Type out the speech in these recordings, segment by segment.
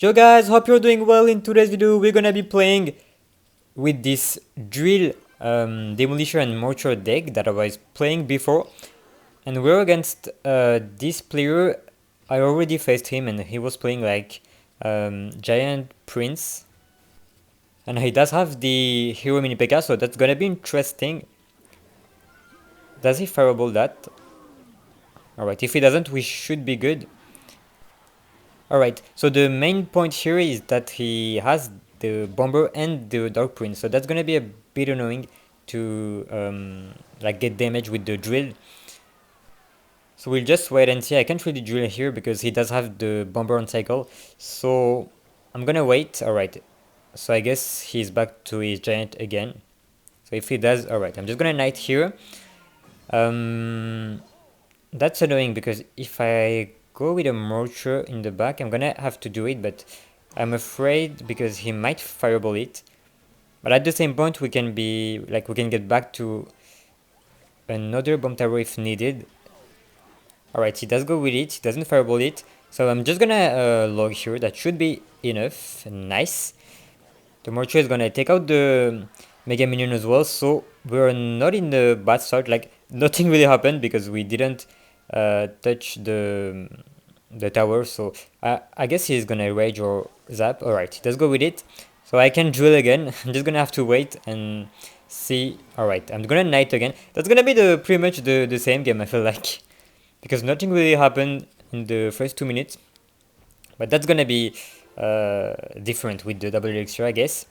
Yo guys, hope you're doing well. In today's video we're gonna be playing with this drill demolition and mortar deck that I was playing before, and we're against this player. I already faced him and he was playing like Giant Prince, and he does have the hero mini P.E.K.K.A, so that's gonna be interesting. Does he fireball that? Alright, if he doesn't we should be good. Alright, so the main point here is that he has the Bomber and the Dark Prince, so that's gonna be a bit annoying to like get damage with the drill. So we'll just wait and see. I can't really drill here because he does have the Bomber on cycle, so I'm gonna wait. Alright, so I guess he's back to his Giant again. So if he does, alright, I'm just gonna Knight here. That's annoying because if I go with a mortar in the back, I'm gonna have to do it, but I'm afraid because he might fireball it. But at the same point we can be like, we can get back to another bomb tower if needed. Alright, he does go with it, he doesn't fireball it, so I'm just gonna log here. That should be enough. Nice. The mortar is gonna take out the Mega Minion as well, so we're not in the bad start. Like, nothing really happened because we didn't touch the tower, so I guess he's gonna rage or zap. Alright, let's go with it. So I can drill again. I'm just gonna have to wait and see. Alright, I'm gonna Knight again. That's gonna be pretty much the same game, I feel like, because nothing really happened in the first 2 minutes, but that's gonna be different with the double elixir, I guess.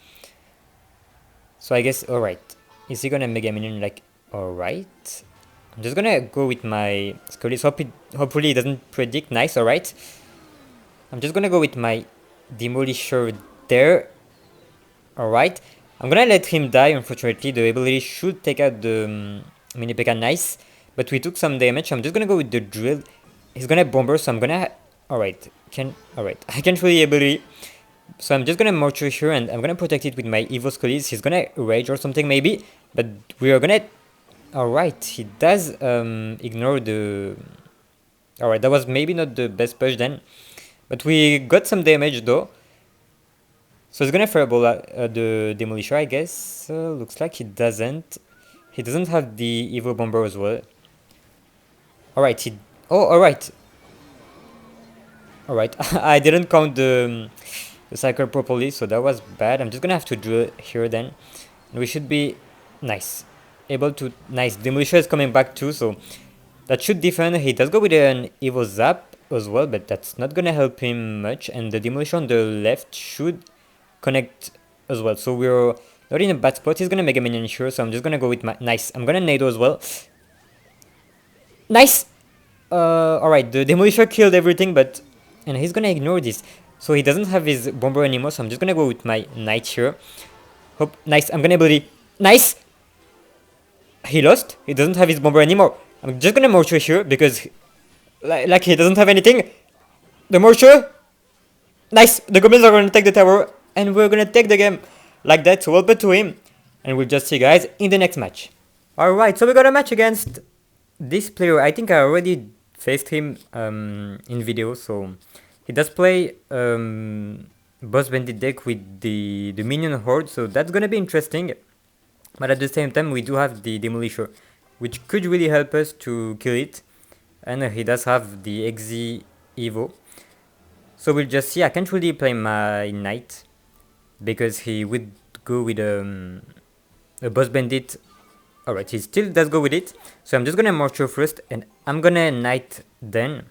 So I guess, alright, is he gonna Mega Minion? Like, alright, I'm just gonna go with my Skully. Hopefully he doesn't predict. Nice. Alright, I'm just gonna go with my Demolisher there. Alright, I'm gonna let him die. Unfortunately the ability should take out the mini P.E.K.K.A. Nice, but we took some damage. I'm just gonna go with the drill. He's gonna Bomber, so I'm gonna alright, I can't really ability, so I'm just gonna mortar here and I'm gonna protect it with my Evo Skullies. He's gonna rage or something maybe, but we are gonna... Alright, he does ignore the... Alright, that was maybe not the best push then, but we got some damage though. So he's gonna fireball the Demolisher, I guess. Looks like he doesn't. He doesn't have the Evo Bomber as well. Alright, he... Oh, alright. Alright, I didn't count the cycle properly, so that was bad. I'm just gonna have to drill here then. And we should be... Nice. Able to... Nice. Demolisher is coming back too, so that should defend. He does go with an Evo Zap as well, but that's not gonna help him much. And the Demolisher on the left should connect as well, so we're not in a bad spot. He's gonna Mega Minion sure, so I'm just gonna go with my... Nice. I'm gonna Nado as well. Nice! Alright, the Demolisher killed everything, but... And he's gonna ignore this. So he doesn't have his Bomber anymore, so I'm just gonna go with my Knight here. Hope... Nice, I'm gonna ability... Nice! He lost? He doesn't have his Bomber anymore. I'm just gonna Mortar here, because... Like he doesn't have anything. The Mortar! Nice! The Goblins are gonna take the tower, and we're gonna take the game. Like that, so well put to him. And we'll just see you guys in the next match. Alright, so we got a match against this player. I think I already faced him in video, so... He does play Boss Bandit deck with the Minion Horde, so that's gonna be interesting. But at the same time, we do have the Demolisher, which could really help us to kill it. And he does have the Exi Evo. So we'll just see. I can't really play my Knight, because he would go with a Boss Bandit. Alright, he still does go with it. So I'm just gonna Mortar first, and I'm gonna Knight then.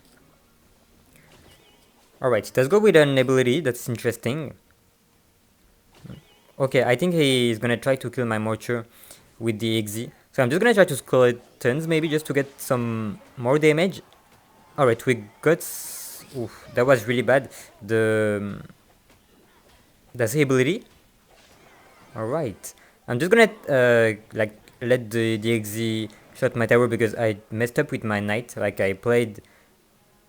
Alright, let's go with an ability. That's interesting. Okay, I think he's gonna try to kill my Mortar with the Exi. So I'm just gonna try to Skeletons maybe, just to get some more damage. Alright, we got... Oof, that was really bad. That's the ability. Alright. I'm just gonna like let the Exi shot my tower because I messed up with my Knight. Like, I played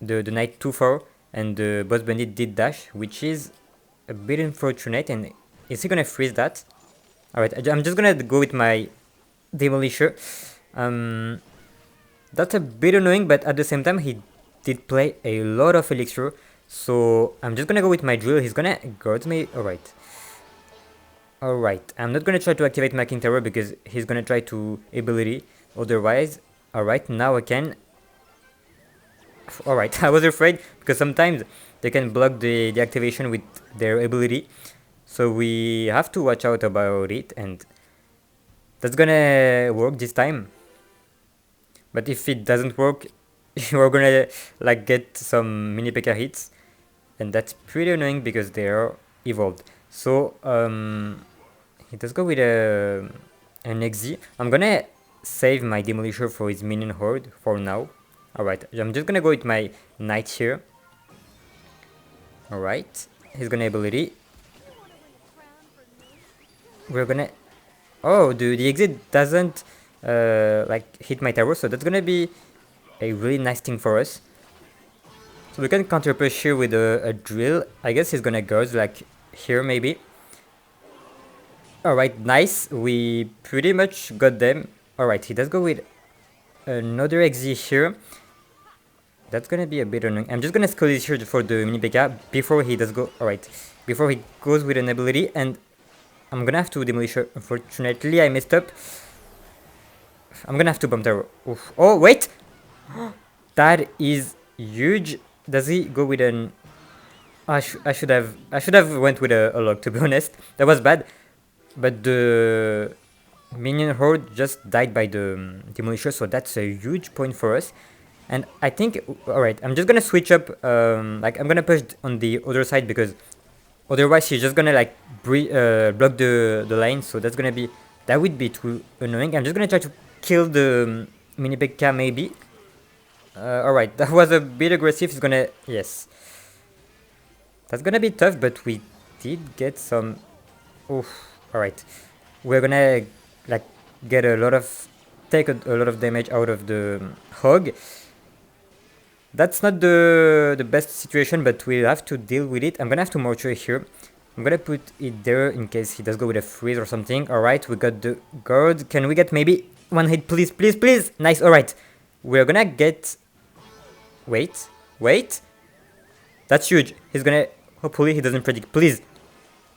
the Knight too far, and the Boss Bandit did dash, which is a bit unfortunate. And is he gonna freeze that? Alright, I'm just gonna go with my Demolisher. That's a bit annoying, but at the same time he did play a lot of Elixir, So I'm just gonna go with my drill. He's gonna guard me. Alright. Alright. I'm not gonna try to activate my King Tower because he's gonna try to ability. Otherwise. Alright, now I can. Alright, I was afraid because sometimes they can block the activation with their ability. So we have to watch out about it, and that's gonna work this time. But if it doesn't work, we're gonna like get some mini P.E.K.K.A hits, and that's pretty annoying because they are evolved. So he does go with an XZ. I'm gonna save my Demolisher for his minion horde for now. Alright, I'm just gonna go with my Knight here. Alright, he's gonna ability. We're gonna... Oh, the exit doesn't like hit my tower, so that's gonna be a really nice thing for us. So we can counter push here with a drill. I guess he's gonna go like here maybe. Alright, nice. We pretty much got them. Alright, he does go with another XZ here. That's gonna be a bit annoying. I'm just gonna skull this here for the mini P.E.K.K.A before he does go... Alright, before he goes with an ability, and I'm gonna have to demolish her. Unfortunately, I messed up. I'm gonna have to bump tower. Oof. Oh, wait! That is huge. Does he go with an... I should have went with a log, to be honest. That was bad. But the minion horde just died by the demolisher, so that's a huge point for us. And I think... Alright, I'm just gonna switch up... like, I'm gonna push on the other side because otherwise she's just gonna like block the lane, so that's gonna be... That would be too annoying. I'm just gonna try to kill the mini P.E.K.K.A maybe. Alright, that was a bit aggressive. It's gonna... Yes. That's gonna be tough, but we did get some... Oof. Alright. We're gonna like get a lot of... Take a lot of damage out of the hog. That's not the best situation, but we'll have to deal with it. I'm gonna have to mortar here. I'm gonna put it there in case he does go with a freeze or something. Alright, we got the guard. Can we get maybe one hit, please, please, please? Nice, alright. We're gonna get... Wait, wait. That's huge. He's gonna... Hopefully he doesn't predict. Please.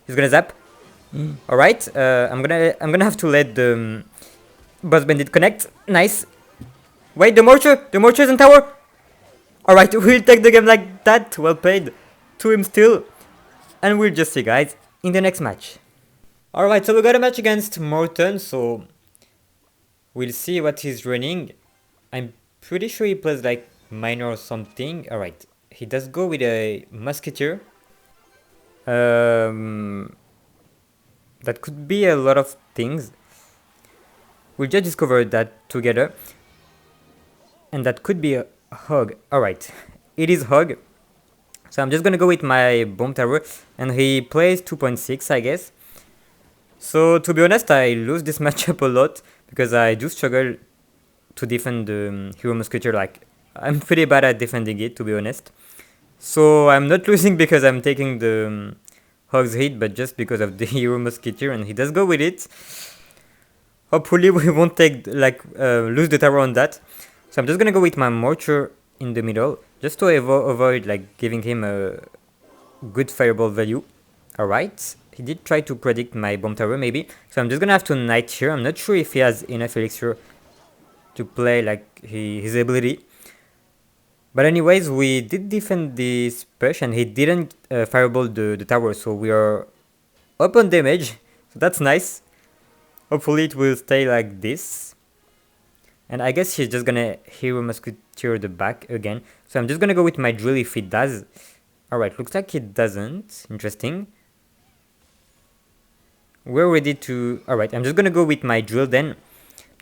He's gonna zap. Alright, I'm gonna have to let the Boss Bandit connect. Nice. Wait, the mortar is in tower. Alright, we'll take the game like that. Well played. 2 him still. And we'll just see, guys, in the next match. Alright, so we got a match against Morton, so we'll see what he's running. I'm pretty sure he plays like Miner or something. Alright, he does go with a Musketeer. That could be a lot of things. We'll just discover that together. And that could be a Hog. Alright, it is Hog. So I'm just gonna go with my Bomb Tower. And he plays 2.6, I guess. So to be honest, I lose this matchup a lot. Because I do struggle to defend the Hero Musketeer. Like, I'm pretty bad at defending it, to be honest. So I'm not losing because I'm taking the Hog's hit, but just because of the Hero Musketeer, and he does go with it. Hopefully we won't take like lose the tower on that. So I'm just gonna go with my Mortar in the middle, just to avoid like giving him a good fireball value. Alright, he did try to predict my Bomb Tower maybe, so I'm just gonna have to Knight here. I'm not sure if he has enough elixir to play like his ability. But anyways, we did defend this push and he didn't fireball the tower, so we are up on damage, so that's nice. Hopefully it will stay like this. And I guess he's just gonna Hero Musketeer the back again. So I'm just gonna go with my drill if it does. Alright, looks like it doesn't. Interesting. We're ready to... Alright, I'm just gonna go with my drill then.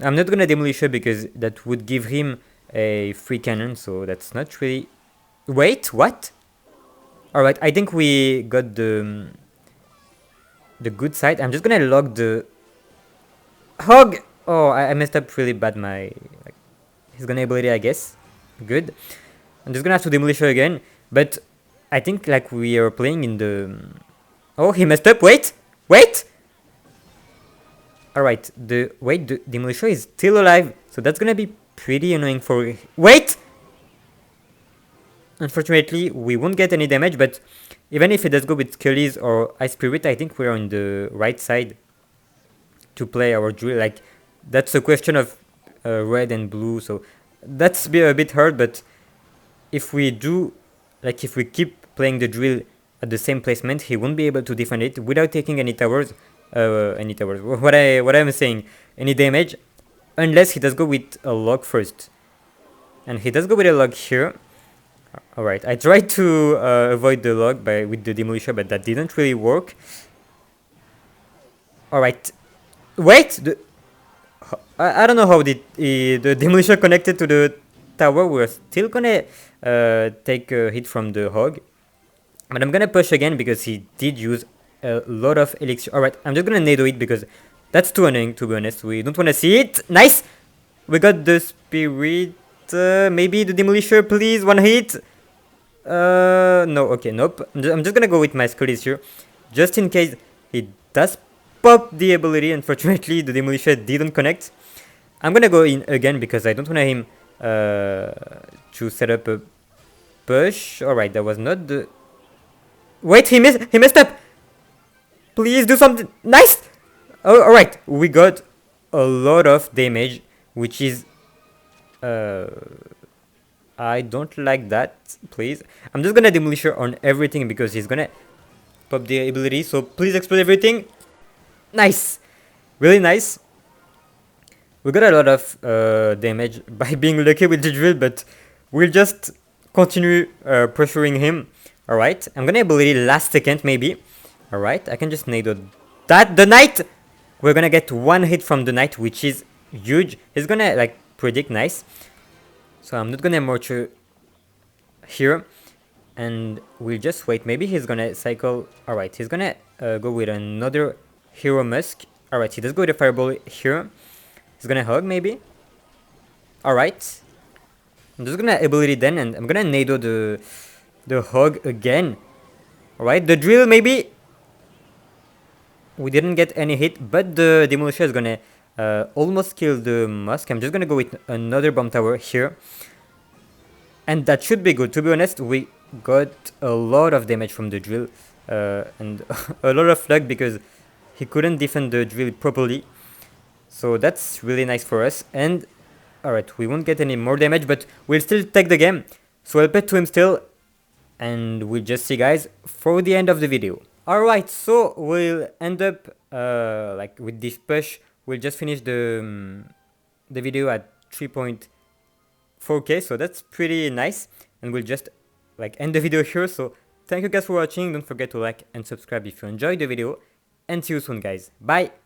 I'm not gonna demolish her because that would give him a free cannon, so that's not really... Wait, what? Alright, I think we got the good side. I'm just gonna log the... Hog! Oh, I messed up really bad my... Like, his gun ability, I guess. Good. I'm just gonna have to demolish her again. But I think like we are playing in the... Oh, he messed up. Wait! Wait! Alright, the demolisher is still alive. So that's gonna be pretty annoying for... Wait! Unfortunately, we won't get any damage, but even if it does go with Skellies or Ice Spirit, I think we're on the right side to play our drill. Like, that's a question of red and blue, so that's a bit hard, but if we do, like if we keep playing the drill at the same placement, he won't be able to defend it without taking any towers, what I'm saying, any damage, unless he does go with a log first. And he does go with a log here. Alright, I tried to avoid the log with the Demolisher, but that didn't really work. Alright, wait! I don't know how the Demolisher connected to the tower. We're still gonna take a hit from the Hog. But I'm gonna push again because he did use a lot of elixir. Alright, I'm just gonna nado it because that's too annoying, to be honest. We don't wanna see it. Nice! We got the Spirit. Maybe the Demolisher, please. One hit. No, okay, nope. I'm just gonna go with my Skellies here. Just in case he does pop the ability. Unfortunately, the Demolisher didn't connect. I'm gonna go in again because I don't want him to set up a push. Alright, that was not the... Wait, he messed up! Please do something. Nice! Oh, alright, we got a lot of damage, which is... I don't like that, please. I'm just gonna Demolisher on everything because he's gonna pop the ability, so please explode everything. Nice! Really nice. We got a lot of damage by being lucky with the drill, but we'll just continue pressuring him. Alright, I'm gonna ability last second maybe. Alright, I can just nado that. The Knight! We're gonna get one hit from the Knight, which is huge. He's gonna like predict nice. So I'm not gonna mortar here. And we'll just wait. Maybe he's gonna cycle. Alright, he's gonna go with another Hero Musk. Alright, he does go with a Fireball here. He's gonna Hog maybe. Alright. I'm just gonna ability then, and I'm gonna nado the Hog again. Alright, the drill maybe. We didn't get any hit, but the Demolisher is gonna almost kill the Musk. I'm just gonna go with another Bomb Tower here. And that should be good. To be honest, we got a lot of damage from the drill. And a lot of luck because he couldn't defend the drill properly. So that's really nice for us. And alright, we won't get any more damage, but we'll still take the game. So I'll pet to him still. And we'll just see guys for the end of the video. Alright, so we'll end up like with this push. We'll just finish the video at 3.4k, so that's pretty nice. And we'll just like end the video here. So thank you guys for watching. Don't forget to like and subscribe if you enjoyed the video. And see you soon guys. Bye!